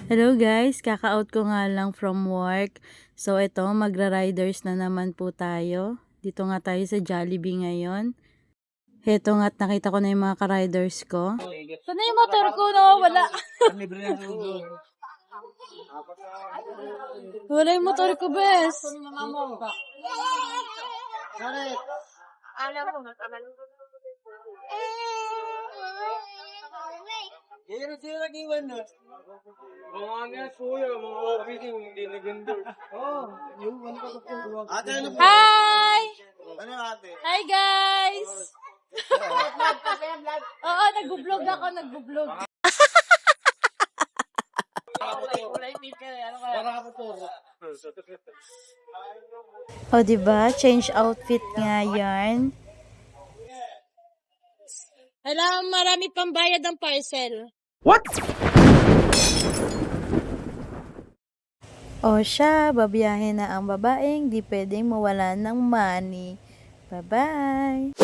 Hello guys, kaka-out ko nga lang from work. So ito, magra-riders na naman po tayo. Dito nga tayo sa Jollibee ngayon. Heto nga't nakita ko na yung mga ka-riders ko. Sana yung motor ko, no? Wala. Wala yung motor ko, bes. Sino nag-iwan na? Mga nga kuya, mga opening, hindi naganda. Oo, yung ano ka ba? Ate, ano ba? Hi! Ano ate? Hi guys! Oo, nag-vlog ako, nag-vlog. Para ka po. O diba, change outfit nga yan. Alam, marami pang bayad ang parcel. What? O siya, babiyahe na ang babaeng di pwedeng mawala ng money. Bye-bye!